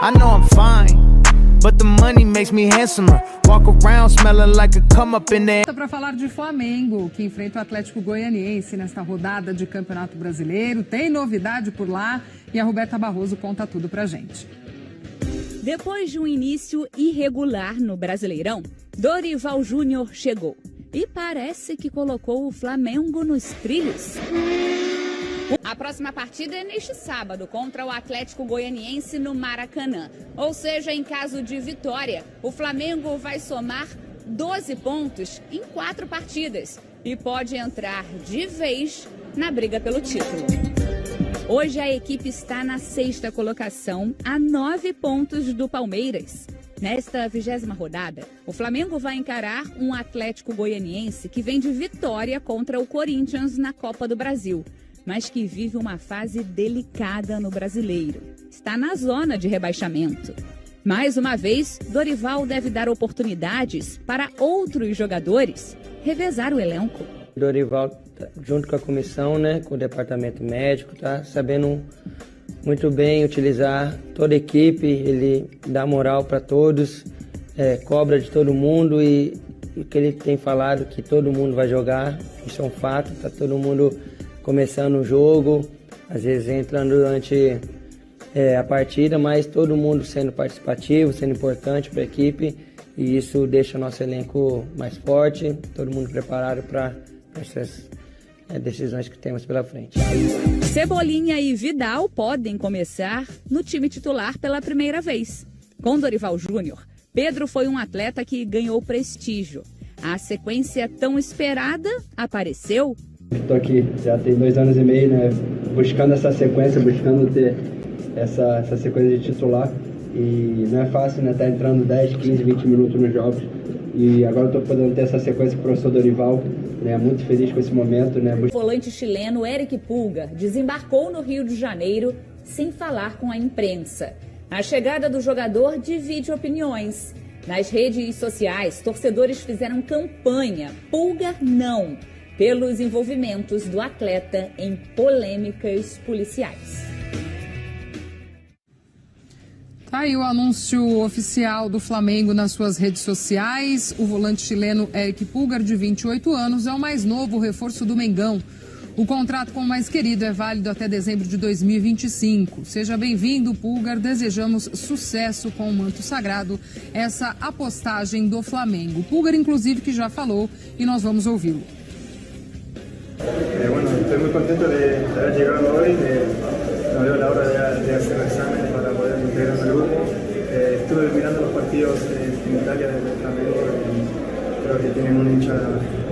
I know I'm fine, but the money makes me handsomer. Walk around smelling like a come up in there. Para falar de Flamengo, que enfrenta o Atlético Goianiense nesta rodada de Campeonato Brasileiro. Tem novidade por lá e a Roberta Barroso conta tudo pra gente. Depois de um início irregular no Brasileirão, Dorival Júnior chegou e parece que colocou o Flamengo nos trilhos. A próxima partida é neste sábado contra o Atlético Goianiense no Maracanã. Ou seja, em caso de vitória, o Flamengo vai somar 12 pontos em 4 partidas e pode entrar de vez na briga pelo título. Hoje a equipe está na 6ª colocação, a 9 pontos do Palmeiras. Nesta 20ª rodada, o Flamengo vai encarar um Atlético Goianiense que vem de vitória contra o Corinthians na Copa do Brasil, mas que vive uma fase delicada no Brasileiro. Está na zona de rebaixamento. Mais uma vez, Dorival deve dar oportunidades para outros jogadores revezar o elenco. Dorival, junto com a comissão, né, com o departamento médico, tá sabendo muito bem utilizar toda a equipe, ele dá moral para todos, cobra de todo mundo e o que ele tem falado que todo mundo vai jogar, isso é um fato, tá todo mundo começando o jogo, às vezes entrando durante a partida, mas todo mundo sendo participativo, sendo importante para a equipe e isso deixa o nosso elenco mais forte, todo mundo preparado para essas decisões que temos pela frente. Cebolinha e Vidal podem começar no time titular pela primeira vez. Com Dorival Júnior, Pedro foi um atleta que ganhou prestígio. A sequência tão esperada apareceu. Estou aqui já tem 2 anos e meio, né, buscando essa sequência, buscando ter essa sequência de titular. E não é fácil, né, estar entrando 10, 15, 20 minutos nos jogos. E agora estou podendo ter essa sequência com o professor Dorival, né, muito feliz com esse momento. Né. O volante chileno Eric Pulgar desembarcou no Rio de Janeiro sem falar com a imprensa. A chegada do jogador divide opiniões. Nas redes sociais, torcedores fizeram campanha Pulgar não, pelos envolvimentos do atleta em polêmicas policiais. Tá aí o anúncio oficial do Flamengo nas suas redes sociais. O volante chileno Eric Pulgar, de 28 anos, é o mais novo reforço do Mengão. O contrato com o mais querido é válido até dezembro de 2025. Seja bem-vindo, Pulgar. Desejamos sucesso com o manto sagrado. Essa a postagem do Flamengo. Pulgar, inclusive, que já falou e nós vamos ouvi-lo. Bueno, estoy muy contento de haber llegado hoy, no veo la hora de hacer el examen para poder integrarme al grupo. Estuve mirando los partidos en Italia del Flamengo y creo que tienen un hincha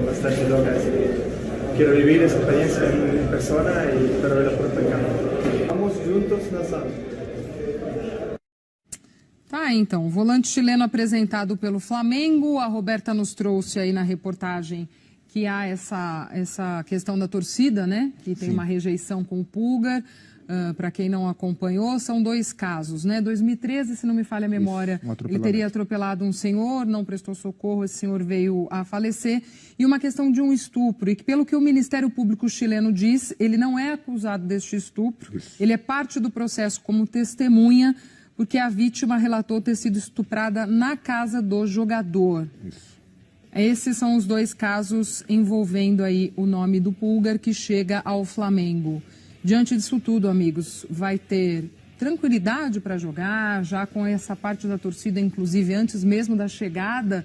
bastante loca, así que quiero vivir esa experiencia en persona y espero verlos pronto en campo. Vamos juntos na sala. Tá, então, o volante chileno apresentado pelo Flamengo, a Roberta nos trouxe aí na reportagem que há essa questão da torcida, né? Que tem uma rejeição com o Pulgar. Para quem não acompanhou, são 2 casos, né? 2013, se não me falha a memória, ele teria atropelado um senhor, não prestou socorro, esse senhor veio a falecer. E uma questão de um estupro, e que pelo que o Ministério Público chileno diz, ele não é acusado deste estupro, ele é parte do processo como testemunha, porque a vítima relatou ter sido estuprada na casa do jogador. Esses são os 2 casos envolvendo aí o nome do Pulgar que chega ao Flamengo. Diante disso tudo, amigos, vai ter tranquilidade para jogar, já com essa parte da torcida, inclusive antes mesmo da chegada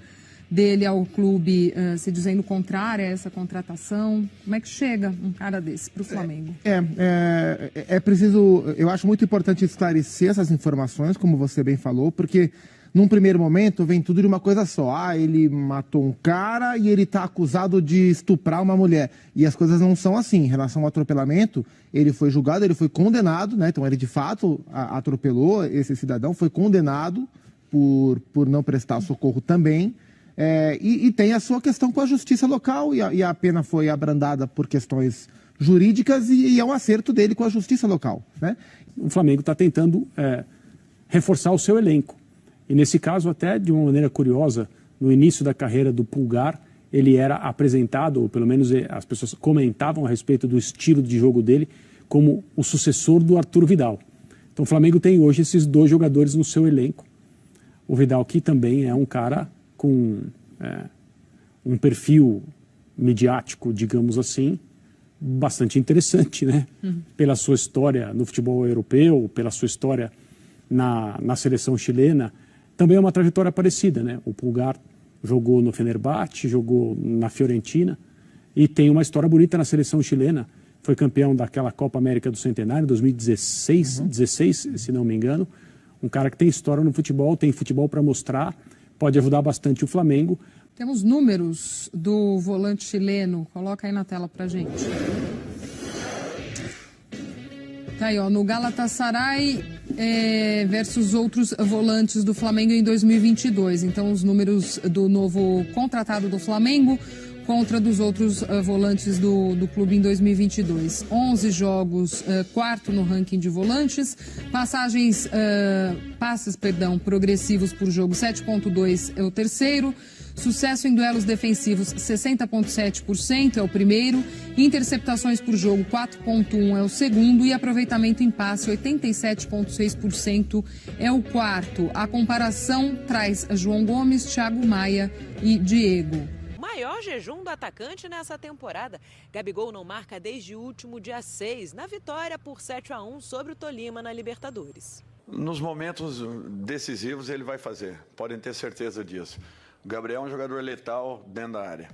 dele ao clube, se dizendo contrária a essa contratação. Como é que chega um cara desse para o Flamengo? É preciso, eu acho muito importante esclarecer essas informações, como você bem falou, porque num primeiro momento vem tudo de uma coisa só. Ah, ele matou um cara e ele está acusado de estuprar uma mulher. E as coisas não são assim. Em relação ao atropelamento, ele foi julgado, ele foi condenado, né? Então ele de fato atropelou esse cidadão, foi condenado por não prestar socorro também. E tem a sua questão com a justiça local e a pena foi abrandada por questões jurídicas e é um acerto dele com a justiça local, né? O Flamengo está tentando reforçar o seu elenco. E nesse caso, até de uma maneira curiosa, no início da carreira do Pulgar, ele era apresentado, ou pelo menos as pessoas comentavam a respeito do estilo de jogo dele, como o sucessor do Arturo Vidal. Então o Flamengo tem hoje esses 2 jogadores no seu elenco. O Vidal, que também é um cara com um perfil midiático, digamos assim, bastante interessante, né? Pela sua história no futebol europeu, pela sua história na seleção chilena. Também é uma trajetória parecida, né? O Pulgar jogou no Fenerbahçe, jogou na Fiorentina e tem uma história bonita na seleção chilena. Foi campeão daquela Copa América do Centenário, 2016, 16, se não me engano. Um cara que tem história no futebol, tem futebol para mostrar, pode ajudar bastante o Flamengo. Temos números do volante chileno. Coloca aí na tela pra gente. Tá aí, ó, no Galatasaray versus outros volantes do Flamengo em 2022. Então, os números do novo contratado do Flamengo contra dos outros volantes do clube em 2022. 11 jogos, quarto no ranking de volantes. Passes progressivos por jogo, 7,2 é o terceiro. Sucesso em duelos defensivos, 60,7% é o primeiro. Interceptações por jogo, 4,1% é o segundo. E aproveitamento em passe, 87,6% é o quarto. A comparação traz João Gomes, Thiago Maia e Diego. Maior jejum do atacante nessa temporada. Gabigol não marca desde o último dia 6, na vitória por 7-1 sobre o Tolima na Libertadores. Nos momentos decisivos ele vai fazer, podem ter certeza disso. O Gabriel é um jogador letal dentro da área.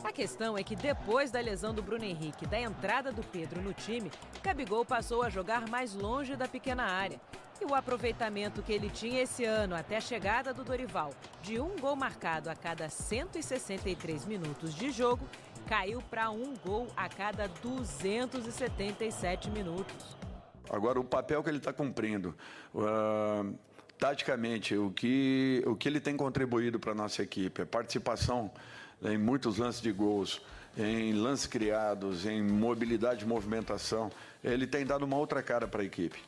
A questão é que depois da lesão do Bruno Henrique e da entrada do Pedro no time, Gabigol passou a jogar mais longe da pequena área. E o aproveitamento que ele tinha esse ano até a chegada do Dorival, de 1 gol marcado a cada 163 minutos de jogo, caiu para 1 gol a cada 277 minutos. Agora, o papel que ele está cumprindo, taticamente, o que ele tem contribuído para a nossa equipe, a participação em muitos lances de gols, em lances criados, em mobilidade e movimentação, ele tem dado uma outra cara para a equipe.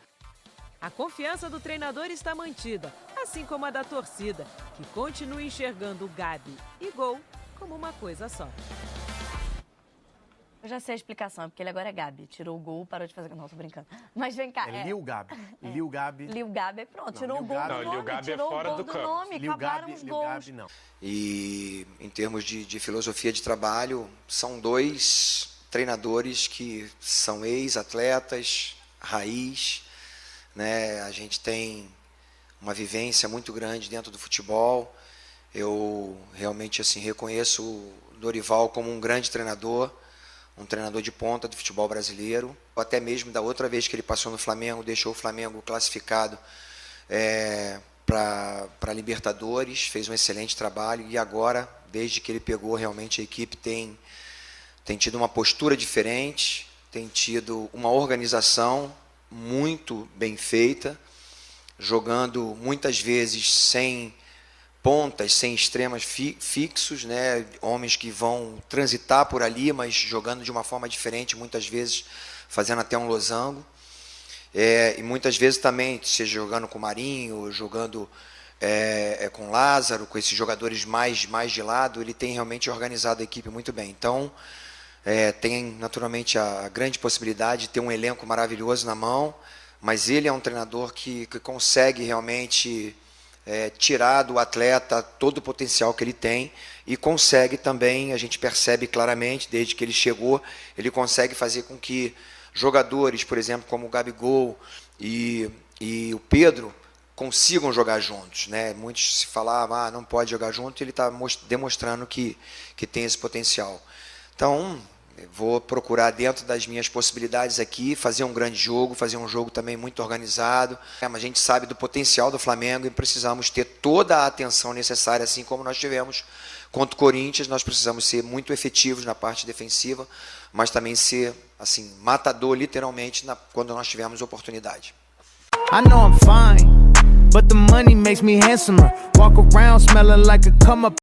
A confiança do treinador está mantida, assim como a da torcida, que continua enxergando Gabi e gol como uma coisa só. Eu já sei a explicação, porque ele agora é Gabi. Tirou o gol, parou de fazer... Não, tô brincando. Mas vem cá. Lil Gabi. Lil Gabi. Lil Gabi, pronto. Não, tirou o gol do nome. Lil Gabi tirou é fora o gol do campo. Nome, Lil acabaram Gabi, os Lil gols. Gabi, não. E em termos de filosofia de trabalho, são 2 treinadores que são ex-atletas, raiz, né? A gente tem uma vivência muito grande dentro do futebol. Eu realmente assim reconheço o Dorival como um grande treinador, um treinador de ponta do futebol brasileiro. Até mesmo da outra vez que ele passou no Flamengo, deixou o Flamengo classificado para Libertadores, fez um excelente trabalho e agora, desde que ele pegou, realmente a equipe tem tido uma postura diferente, tem tido uma organização muito bem feita, jogando muitas vezes sem pontas, sem extremas fixos, né? Homens que vão transitar por ali, mas jogando de uma forma diferente, muitas vezes fazendo até um losango. E muitas vezes também, seja jogando com o Marinho, jogando com o Lázaro, com esses jogadores mais de lado, ele tem realmente organizado a equipe muito bem. Então, tem naturalmente a grande possibilidade de ter um elenco maravilhoso na mão, mas ele é um treinador que consegue realmente tirar do atleta todo o potencial que ele tem e consegue também, a gente percebe claramente, desde que ele chegou, ele consegue fazer com que jogadores, por exemplo, como o Gabigol e o Pedro, consigam jogar juntos, né? Muitos se falavam, não pode jogar junto, ele está demonstrando que tem esse potencial. Então, vou procurar dentro das minhas possibilidades aqui, fazer um grande jogo, fazer um jogo também muito organizado. Mas a gente sabe do potencial do Flamengo e precisamos ter toda a atenção necessária, assim como nós tivemos contra o Corinthians. Nós precisamos ser muito efetivos na parte defensiva, mas também ser assim, matador literalmente quando nós tivermos oportunidade. I know I'm fine, but the money makes me handsomer. Walk around smelling like a come up.